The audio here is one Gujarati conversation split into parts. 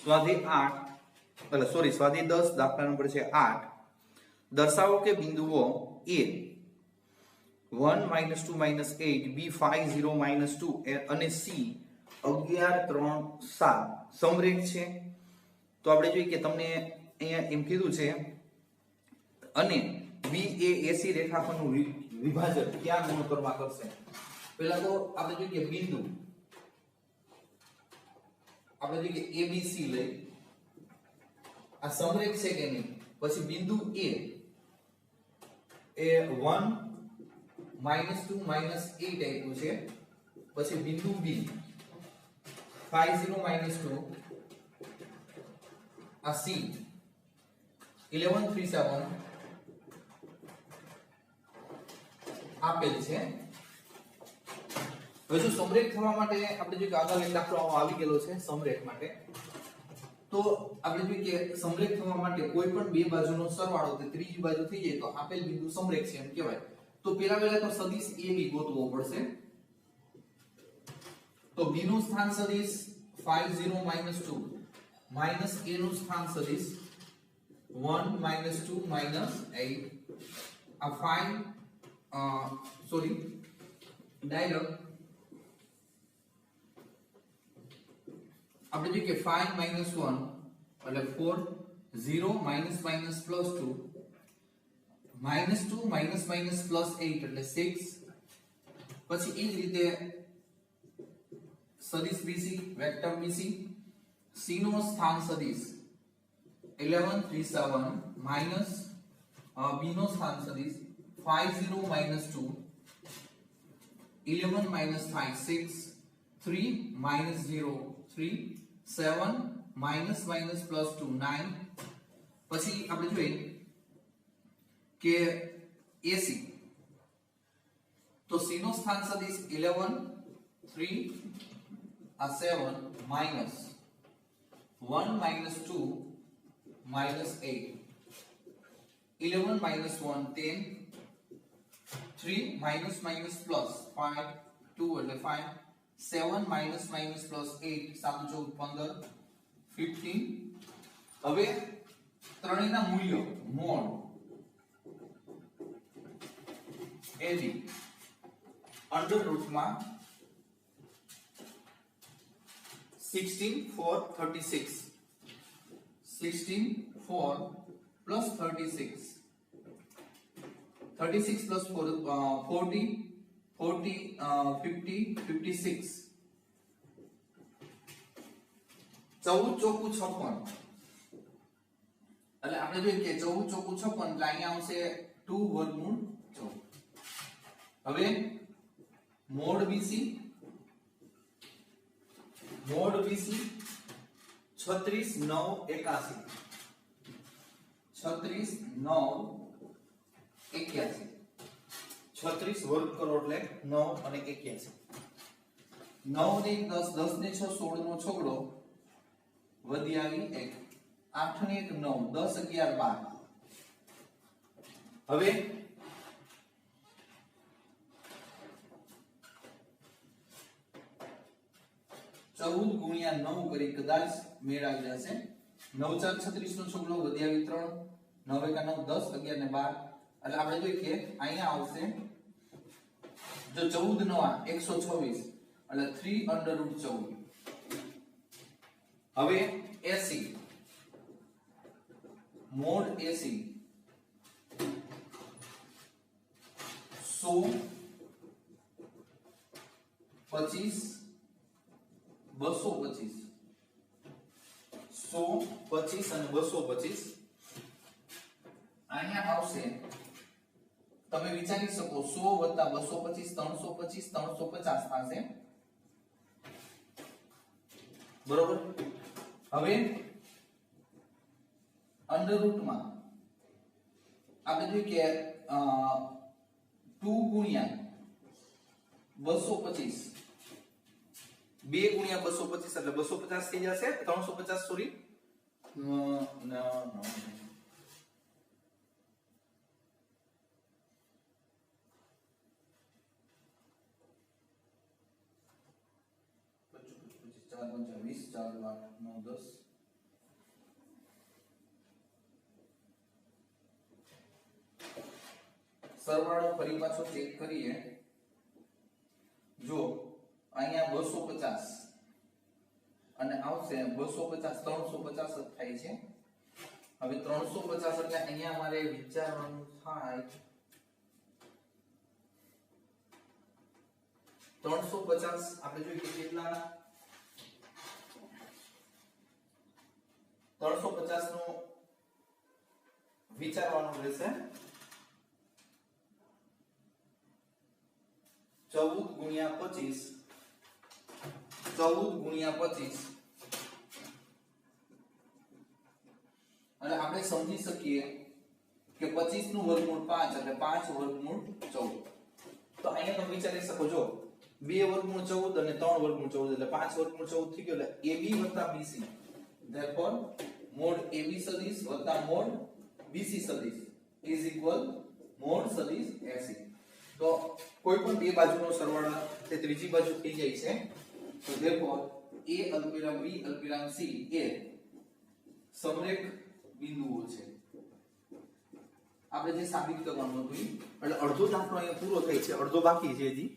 સ્વાધ્યાય 8 એટલે સોરી સ્વાધ્યાય 10 દાખલા નંબર છે 8 દર્શાવો કે બિંદુઓ a 1 -2 -8 b 5 0 -2 અને c 11 3 7 સમરેખ છે. તો આપણે જોઈએ કે તમને અહીંયા એમ કીધું છે અને b એ AC રેખાખંડનું વિભાજન ક્યાં ગુણોત્તરમાં કરશે. પહેલા તો આપણે જોઈએ કે બિંદુ આપણે જોઈએ કે ABC લઈ આ સમરેખ છે કે નહીં. પછી બિંદુ A એ 1 -2 -8 આપ્યું છે. પછી બિંદુ B 5 0 -2 આ C 11 3 7 આપેલ છે. હવે જો સમરેખ થવા માટે આપણે જો કે આગળ એક દાખલો આવી ગયેલો છે સમરેખ માટે. તો આપણે જોઈએ કે સમરેખ થવા માટે કોઈ પણ બે બાજુનો સરવાળો તે ત્રીજી બાજુ થઈ જાય તો આપેલ બિંદુ સમરેખ છે એમ કહેવાય. તો પહેલા તો સદિશ AB ગોતવો પડશે. તો B નું સ્થાન સદિશ 5 0 -2 માઈનસ A નું સ્થાન સદિશ 1 -2 -8 આ 5 સોરી ડાયરેક્ટ આપણે જોઈએ કે 5 -1 એટલે 4 0 -+2 -2 -+8 એટલે 6 પછી એ જ રીતે સદિશ BC વેક્ટર BC C નું સ્થાન સદિશ 11 3 7 માઈનસ B નું સ્થાન સદિશ 5 0 -2 11 -5 6 3 -0 3 7 -+2 9 પછી આપણે જોઈએ કે AC તો C નું સ્થાન સદિશ 11 3 આ 7 માઈનસ 1 -2 -8 11 -1 10 3 -+5 2 એટલે 5 7 -+8 7 14 15 હવે ત્રણેયના મૂલ્યો mode AB under રૂટમાં 16 4 36 16 4 plus 36 36 plus 4 40 40 50 56 14 ચોકુ 56 એટલે આપણે જોઈએ કે 14 ચોકુ 56 એટલે અહીંયા આવશે 2 વર્ગમૂળ 14. હવે મોડ BC 36 9 81 36 9 81 36 વર્ગ કરો એટલે 9 અને 81 9 ને 10 10 ને 6 16 નો છગડો વધી આવી 1 8 ને 1 9 10 11 12 હવે 14 ગુણ્યા 9 કરી કદાચ મેળ આવી જશે 9 4 36 નો છગડો વધી આવી 3 9 1 9 10 11 ને 12 એટલે આપણે જોઈએ કે અહીંયા આવશે જો 14 નો આ 126 એટલે 3 √ 14. હવે AC મોડ AC 100 25 225 100 25 અને 225 અહીંયા આવશે તમે વિચારી શકો 100 225 325 350 થશે બરોબર. હવે અંડર રૂટમાં આપણે જોઈએ કે 2 ગુણ્યા 225 2 ગુણ્યા 225 એટલે 250 થઈ જશે 350 સોરી ચાર 20 4 8 9 10 સરવાળો ફરી પાછો ચેક કરીએ. જો અહીંયા 250 અને આવશે 250 350 જ થાય છે. હવે 350 એટલે અહીંયા મારે વિચારવાનું થાય 350 આપણે જોઈએ કે કેટલા 350 નું વિચારવાનું રહેશે. 14 ગુણ્યા 25 અને આપણે સમજી શકીએ કે 25 નું વર્ગમૂળ 5 એટલે 5 વર્ગમૂળ 14. તો અહીંયા તમે વિચારી શકો છો 2 વર્ગમૂળ 14 અને 3 વર્ગમૂળ 14 એટલે 5 વર્ગમૂળ 14 થઈ ગયો એટલે AB વત્તા BC. therefore mod AB સદિશ વત્તા mod BC સદિશ is equal mod સદિશ AC. તો કોઈ પણ બે બાજુનો સરવાળો તે ત્રીજી બાજુ થઈ જાય છે. તો therefore A અલ્પવિરામ B અલ્પવિરામ C એ સમરેખ બિંદુઓ છે. આપણે જે સાબિત કરવાનું હતું એટલે અડધો દાખલો અહીંયા પૂરો થાય છે, અડધો બાકી છે હજી.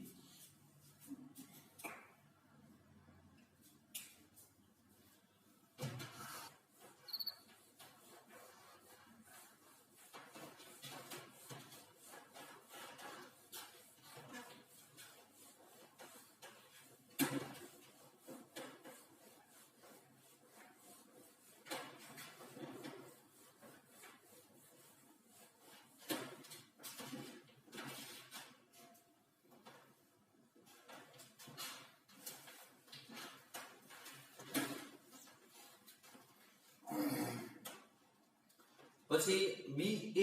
પછી B એ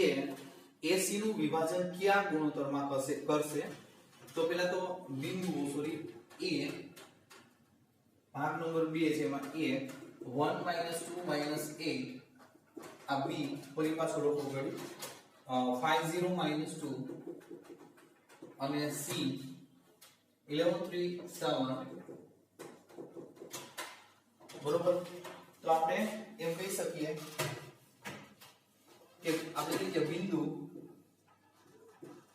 AC નું વિભાજન કયા ગુણોત્તરમાં કરશે? તો પહેલા તો બિંદુઓ સોરી A ભાગ નંબર 2 છે એમાં A 1 2 8 આ B ફરી પાછો લખો ગળી 50 2 અને C 11 3 7 બરોબર. તો આપણે એમ કહી શકીએ કે આપણે જે બિંદુ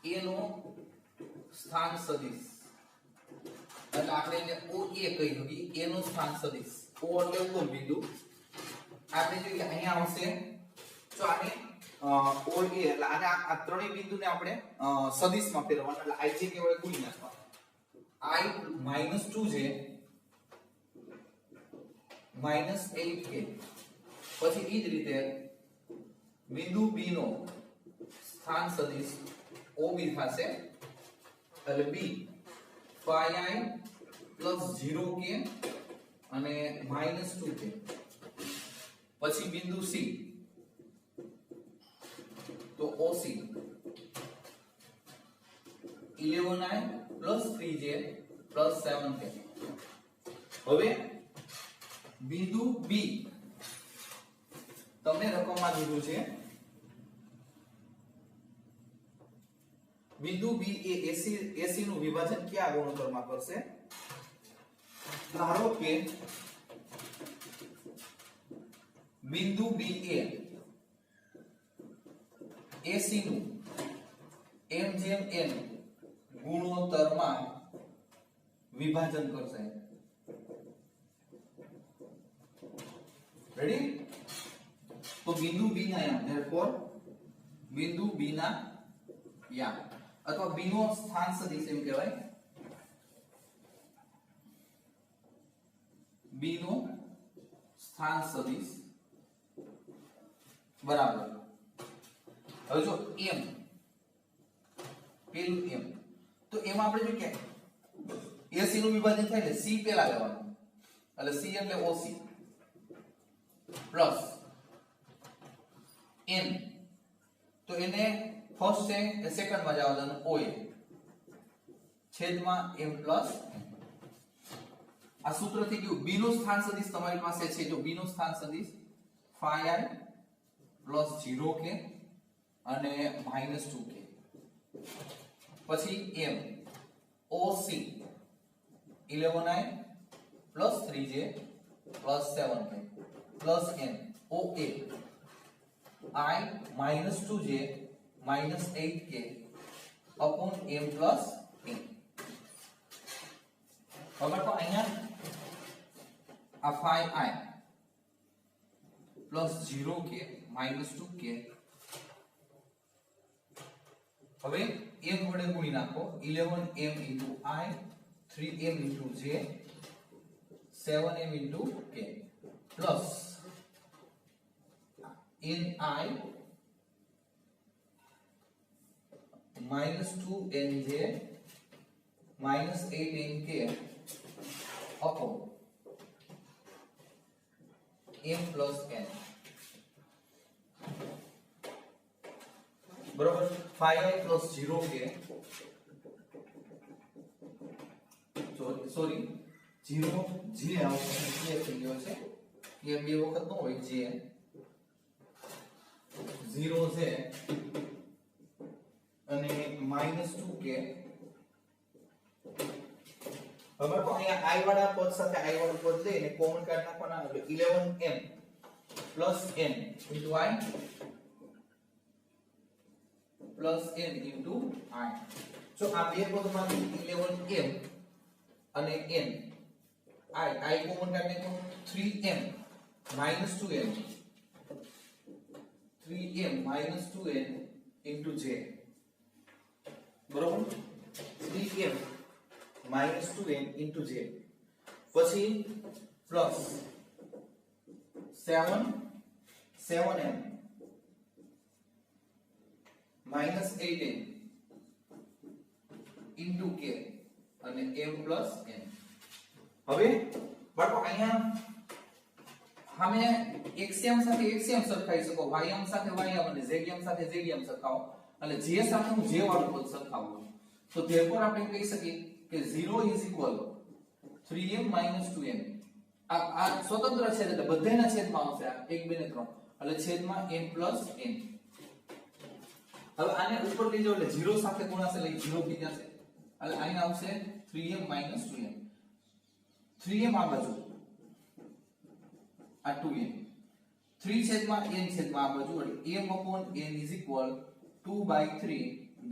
A નો સ્થાન સદિશ એટલે આપણે એને OA કહી શકીએ. A નો સ્થાન સદિશ O એટલે ઉપર બિંદુ આપણે જોઈએ અહીંયા આવશે. તો આને OA એટલે આને આ ત્રણેય બિંદુને આપણે સદિશમાં ફેરવવાના એટલે I જે કહેવાય ગુણી નાખવાના. I -2 છે -8k. પછી એ જ રીતે બિંદુ B નો સ્થાન સદિશ OB થશે એટલે B 5i + 0k અને -2k. પછી બિંદુ C તો OC 11i + 3j + 7k. હવે બિંદુ B તમને રકમમાં દીધું છે. બિંદુ B એ AC નું વિભાજન કયા ગુણોત્તરમાં કરશે? ધારો કે બિંદુ B એ AC નું m/n ગુણોત્તરમાં વિભાજન કરશે. રેડી? તો બિંદુ B ના યામ therefore બિંદુ B ના યામ અથવા B નો સ્થાન સદિશ એમ કહેવાય. B નો સ્થાન સદિશ બરાબર. હવે જો m પેલું m તો એમાં આપણે જો કે AC નું વિભાજન થાય એટલે C પેલા લેવાનું એટલે C એટલે OC પ્લસ n તો એને ફર્સ્ટ છે એ સેકન્ડ માં જવાનું OA છેદમાં m પ્લસ આ સૂત્ર થઈ ગયું. B નું સ્થાન સદિશ તમારી પાસે છે જો B નું સ્થાન સદિશ 5i + 0k અને -2k. પછી m OC 11i + 3j + 7k plus n OA I -2j -8k upon m plus n। હવે તો અહીંયા આ 5i plus 0k minus 2k હવે m વડે ગુણી નાખો 11m into I 3m into j 7m into k plus ni minus 2nj minus 8nk upon m plus n बराबर 5i plus 0k sorry 0 j આવશે કે થઈ ગયો છે કે બે વખત નો હોય j 0 j અને -2k હવે તો અહીંયા i વાળા પદ સાથે i વાળું પદ લઈને કોમન કાઢ નાખવાના એટલે 11m plus n into I plus n into I so આ બે પદમાંથી 11m અને n I કોમન કાઢને તો 3m minus 2n 3m minus 2n into j बराबर 3m minus 2n into j પછી plus 7m minus 8n into k અને m plus n હવે બાળકો અહીંયા અમે xm સાથે xm સરખાઈ શકો ym સાથે ym અને zm સાથે zm સરખાવો અને j સાથે હું j વાળું પદ સરખાવું તો therefore આપણે કહી શકીએ કે 0 is equal 3m minus 2n આ સ્વતંત્ર છે એટલે બધાના છેદમાં આવશે આ 1 2 ને 3 એટલે છેદમાં m plus n હવે આને ઉપર લઈ જાવ એટલે 0 સાથે ગુણાશે એટલે 0 થઈ જશે એટલે અહીં આવશે 3m minus 2n 3m આ બાજુ આ 2m 3 છેદમાં n છેદમાં આ બાજુ એટલે m upon n is equal 2/3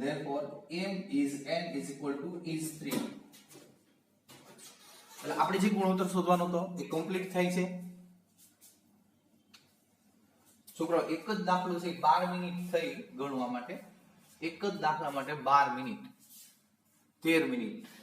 therefore m is n is equal to is 3 એટલે આપણે જે ગુણોત્તર શોધવાનો હતો એ કમ્પ્લીટ થાય છે છોકરાઓ એક જ દાખલો છે 12 મિનિટ થઈ ગણવા માટે એક જ દાખલા માટે 12 મિનિટ 13 મિનિટ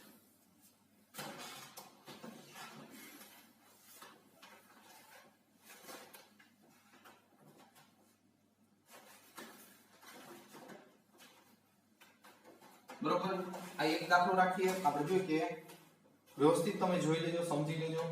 બરોબર આ એક દાખલો રાખીએ આપણે જોઈએ કે વ્યવસ્થિત તમે જોઈ લેજો સમજી લેજો